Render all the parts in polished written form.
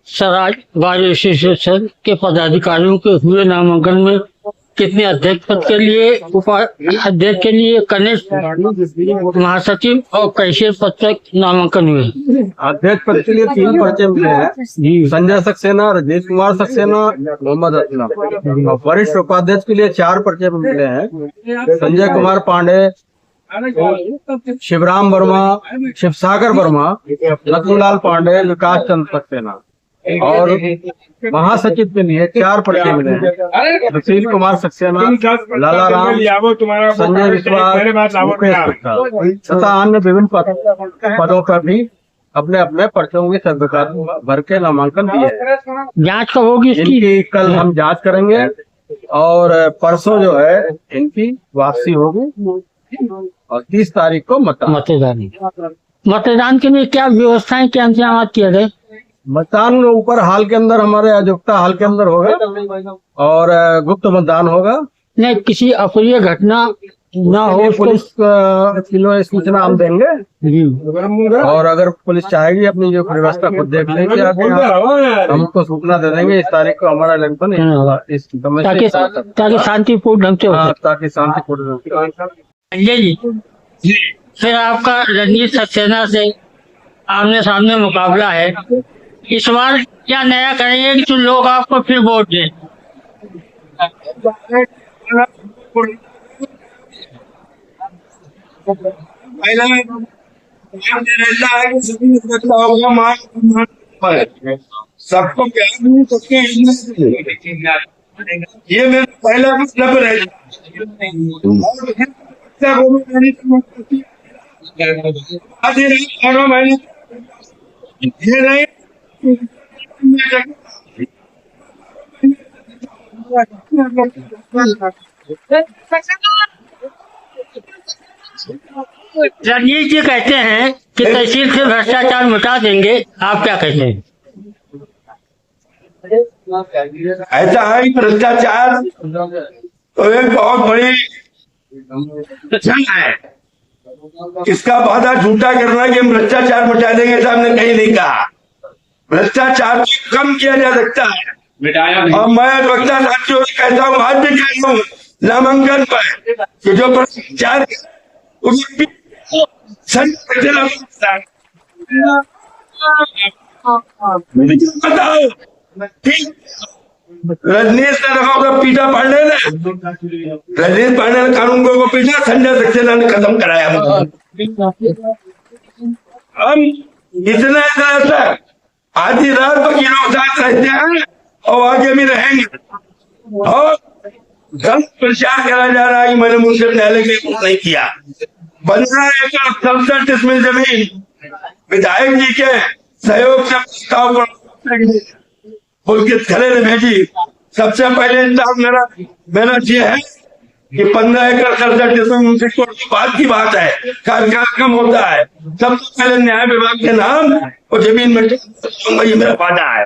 Swaraj bar association के पदाधिकारियों के हुए नामांकन में कितने अध्यक्ष पद के लिए, उपाध्यक्ष के लिए, कनिष्ठ महासचिव और कैशियर पद तक नामांकन हुए? अध्यक्ष पद के लिए 3 पर्चे मिले हैं, संजय सक्सेना, रजनीश कुमार सक्सेना, मोहम्मद असलम। और वरिष्ठ उपाध्यक्ष के लिए 4 पर्चे मिले हैं, संजय कुमार पांडे, शिवराम वर्मा, शिवसागर वर्मा, लखनलाल पांडे, विकास चंद्र सक्सेना। और महासचिव के लिए 4 पर्चे मिले हैं, सुशील कुमार सक्सेना, लाला राम, संजय विश्वास, मुकेश गुप्ता तथा अन्य विभिन्न पदों पर भी अपने अपने पर्चों की स्वीकार भर के नामांकन दिए हैं। जांच कब होगी इसकी? इनकी कल हम जांच करेंगे और परसों जो है इनकी वापसी होगी और 30 तारीख को मतदान के लिए क्या व्यवस्थाएं, क्या इंतजाम किए गए? मतदान ऊपर हाल के अंदर, हमारे अजोक्ता हाल के अंदर होगा और गुप्त मतदान होगा। नहीं, किसी अप्रिय घटना ना हो, पुलिस को सूचना हम देंगे और अगर पुलिस चाहेगी अपनी जो व्यवस्था खुद देख लेंगे, हम उसको सूचना दे देंगे। इस तारीख को हमारा इलेक्शन ताकि शांतिपूर्ण ढंग से हो, ताकि शांतिपूर्ण। संजय जी, फिर आपका रणजीत सक्सेना से आमने सामने मुकाबला है। इस बार क्या नया करेंगे कि तो लोग आपको फिर वोट दें? सबको ये मेरा पहला मतलब है। ये नहीं रणजीत जी कहते हैं कि तहसील से भ्रष्टाचार मिटा देंगे, आप क्या कहते हैं? ऐसा है कि भ्रष्टाचार तो एक बहुत बड़ी जंग है। इसका वादा झूठा करना कि हम भ्रष्टाचार मिटा देंगे, ऐसा हमने कहीं नहीं कहा। भ्रष्टाचार को कम किया जा सकता है और मैं वक्ता साथियों से कहता हूँ, आज भी कह रहा हूँ नामांकन पर कि जो भ्रष्टाचार बताओ, ठीक रजनीश ने रखा होगा पीटा पांडे ने, रजनीश पांडे ने कानून को पीटा, संजय सक्सेना ने खत्म कराया। हम इतना ऐसा आधी रात वकीलों के साथ रहते हैं और आगे भी रहेंगे और गलत प्रचार करा जा रहा है कि मैंने मुंसिफ न्यायालय के लिए नहीं किया। 15 एकड़ 67 डिसमिल जमीन विधायक जी के सहयोग से प्रस्ताव पुलकित खरे ने भेजी। सबसे पहले मेरा ये है कि 15 एकड़ 67 डिसमिल के बाद की बात है, कार्यकाल कम होता है। सबसे पहले न्याय विभाग के नाम और जमीन में ये मेरा वादा है।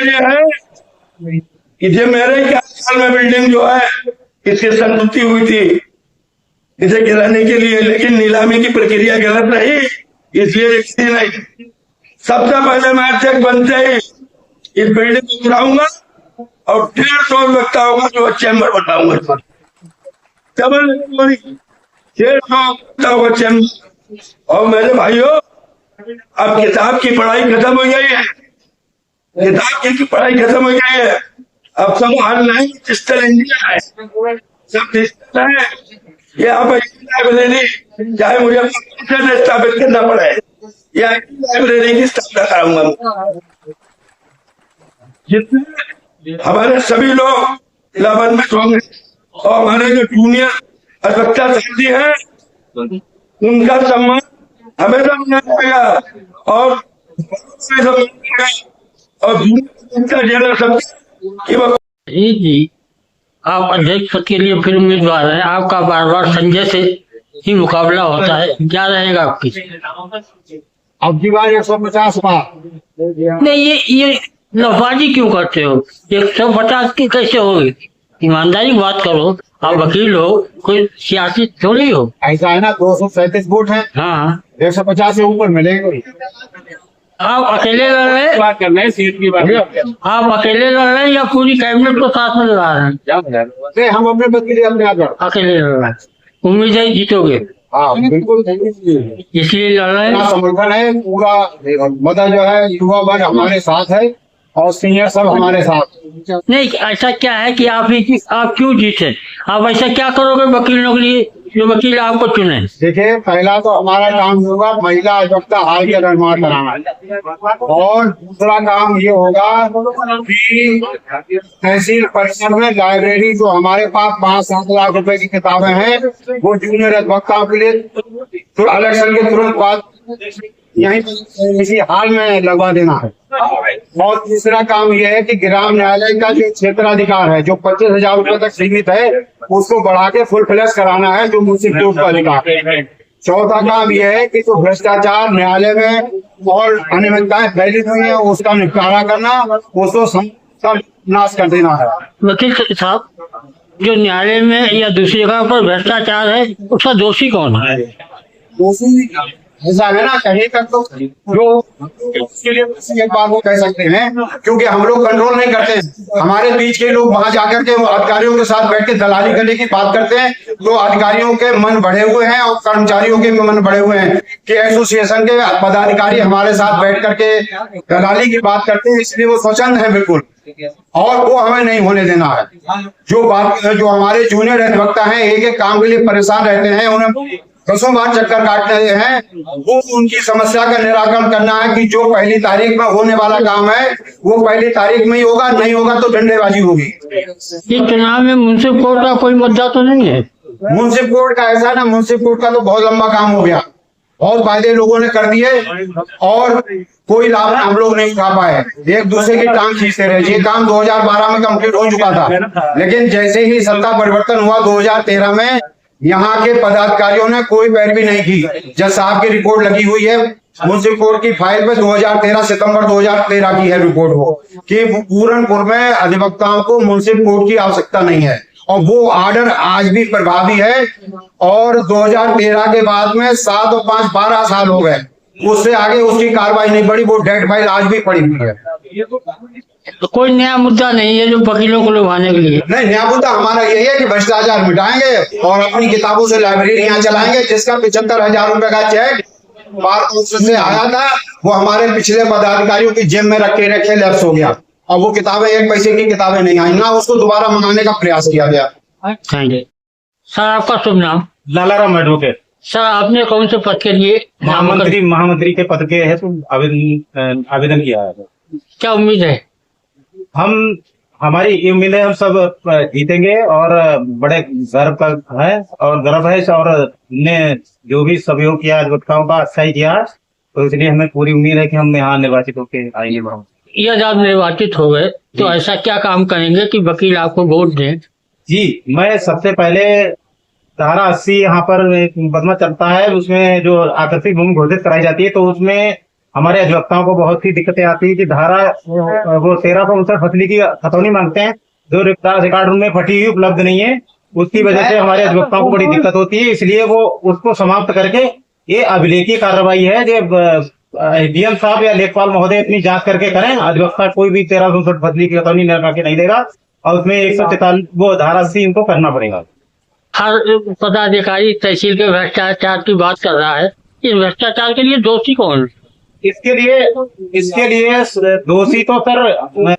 ये है कि जो मेरे 4 साल में बिल्डिंग जो है इसकी संतुष्टि हुई थी इसे गिराने के लिए, लेकिन नीलामी की प्रक्रिया गलत रही, इसलिए नहीं। सबसे पहले मैं अध्यक्ष बनते ही इस बिल्डिंग को गिराऊंगा और 150 वक्ता होगा जो चैम्बर बनाऊंगा। डबल 150 होगा चैम्बर। और मेरे भाइयों, अब किताब की पढ़ाई खत्म हो गई है, किताब की पढ़ाई खत्म हो गई है। अब सब ऑनलाइन डिजिटल इंडिया है, सब डिजिटल है। यहाँ पर लाइब्रेरी चाहे मुझे स्थापित करना पड़े, या लाइब्रेरी की स्थापना कराऊंगा। जितने हमारे सभी लोग लाभान्वित होंगे और हमारे जो जूनियर अधिवक्ता साथी हैं उनका सम्मान हमेशा मिलना चाहिए और जी, आप अध्यक्ष पद के लिए फिर उम्मीदवार हैं, आपका बार बार संजय से ही मुकाबला होता है, क्या रहेगा आपकी? अब की बार 150 बार नहीं, ये लफाजी क्यों करते हो? 150 की कैसे होगी? ईमानदारी बात करो, आप वकील हो, कोई सियासी थोड़ी हो। ऐसा है ना, 237 वोट है। हाँ, 150 से ऊपर मिलेंगे। आप अकेले लड़ रहे हैं? बात कर रहे हैं, सीट की बात कर रहे हैं। आप अकेले लड़ रहे हैं या पूरी कैबिनेट को साथ में लड़ा रहे हैं? नहीं, हम अपने पद के लिए अपने आप लड़- अकेले लड़ रहे हैं। उम्मीद है जीतोगे, हाँ बिल्कुल इसलिए लड़ रहे पूरा हैं। समर्थन है। पूरा मतलब जो है युवा वर्ग हमारे साथ है और सीनियर सब हमारे साथ। नहीं, ऐसा क्या है कि आप क्यों जीते? आप ऐसा क्या करोगे वकीलों के लिए जो वकील आपको चुने? देखिए, पहला तो हमारा काम होगा महिला अधिवक्ता हाल का निर्माण कराना, और दूसरा काम ये होगा कि तहसील परिसर में लाइब्रेरी जो हमारे पास 5-7 लाख रुपए की किताबें हैं वो जूनियर अधिवक्ताओं के लिए इलेक्शन के तुरंत बाद यहीं इसी हाल में लगवा देना है। और तीसरा काम यह है कि ग्राम न्यायालय का जो क्षेत्राधिकार है जो 25,000 रुपए तक सीमित है उसको बढ़ा के फुल फ्लैश कराना है जो मुंसिफ कोर्ट का अधिकार है। चौथा काम यह है कि जो भ्रष्टाचार न्यायालय में और अनियमितताएं फैली हुई है उसका निपटारा करना, उसको नाश कर देना है। वकील साहब, जो न्यायालय में या दूसरी जगह पर भ्रष्टाचार है उसका दोषी कौन है? दोषी ऐसा है ना, कहीं तक तो जो उसके लिए एक बात वो कह सकते हैं क्योंकि हम लोग कंट्रोल नहीं करते हैं। हमारे बीच के लोग वहां जाकर के वो अधिकारियों के साथ बैठ के दलाली करने की बात करते हैं, तो अधिकारियों के मन बढ़े हुए हैं और कर्मचारियों के भी मन बढ़े हुए हैं कि एसोसिएशन के पदाधिकारी हमारे साथ बैठ करके दलाली की बात करते हैं, इसलिए वो स्वच्छंद है बिल्कुल, और वो हमें नहीं होने देना है। जो हमारे जूनियर अधिवक्ता हैं एक एक काम के लिए परेशान रहते हैं, उन्हें 10 बार चक्कर काटते हैं, वो उनकी समस्या का निराकरण करना है कि जो पहली तारीख में होने वाला काम है वो पहली तारीख में ही होगा, नहीं होगा तो डंडेबाजी होगी। इस चुनाव में मुंसिफ कोर्ट का कोई मुद्दा तो नहीं है? मुंसिफ कोर्ट का ऐसा ना, मुंसिफ कोर्ट का तो बहुत लंबा काम हो गया, बहुत वायदे लोगों ने कर दिए और कोई लाभ हम लोग नहीं उठा पाए, एक दूसरे की टांग खींचते रहे। ये काम 2012 में कंप्लीट हो चुका था, लेकिन जैसे ही सत्ता परिवर्तन हुआ 2013 में यहाँ के पदाधिकारियों ने कोई पैरवी नहीं की। जज साहब की रिपोर्ट लगी हुई है मुंसिफ कोर्ट की फाइल पे, 2013 सितंबर 2013 की है रिपोर्ट वो, कि पूरनपुर में अधिवक्ताओं को मुंसिफ कोर्ट की आवश्यकता नहीं है, और वो आर्डर आज भी प्रभावी है। और 2013 के बाद में 7 और 5 12 साल हो गए, उससे आगे उसकी कार्रवाई नहीं बढ़ी, वो डेड फाइल आज भी पड़ी हुई है। तो कोई नया मुद्दा नहीं है जो वकीलों को लुभाने के लिए? नहीं, नया मुद्दा हमारा यही है कि भ्रष्टाचार मिटाएंगे और अपनी किताबों से लाइब्रेरी यहाँ चलाएंगे। जिसका 75,000 रुपए का चेक बार काउंसिल से आया था वो हमारे पिछले पदाधिकारियों की जेब में रखे रखे लैप्स हो गया, और वो किताबें 1 पैसे की किताबें नहीं आई, ना उसको दोबारा मंगाने का प्रयास किया गया। Thank you sir. आपका शुभ नाम? लालाराम एडवोकेट। सर, आपने कौन से पद के लिए महामंत्री के पद के है तो आवेदन किया है। क्या उम्मीद है? हमारी उम्मीद है हम सब जीतेंगे और बड़े गर्व का है और गर्व है, और ने जो भी सहयोग किया अधिवक्ताओं का अच्छा ही किया, तो इसलिए हमें पूरी उम्मीद है कि हम यहाँ निर्वाचित होकर आएंगे। यदि आप निर्वाचित हो गए तो ऐसा क्या काम करेंगे कि वकील आपको वोट दें? जी, मैं सबसे पहले धारा 80 यहाँ पर एक मुकदमा चलता है, उसमें जो आकस्मिक भूमि घोषित कराई जाती है, तो उसमें हमारे अधिवक्ताओं को बहुत सी दिक्कतें आती है कि धारा वो 1359 फसली की खतौनी मांगते हैं, जो रिकॉर्ड में फटी हुई उपलब्ध नहीं है, उसकी वजह से हमारे अधिवक्ताओं को बड़ी दिक्कत होती है। इसलिए वो उसको समाप्त करके ये अभिलेखीय कार्रवाई है जो डीएम साहब या लेखपाल महोदय अपनी जांच करके करें। अधिवक्ता कोई भी 1359 फसली की खतौनी करके नहीं देगा, और उसमें 143 वो धारा 80 इनको करना पड़ेगा। हर पदाधिकारी तहसील के भ्रष्टाचार की बात कर रहा है, इस भ्रष्टाचार के लिए दोषी कौन? इसके लिए दोषी तो सर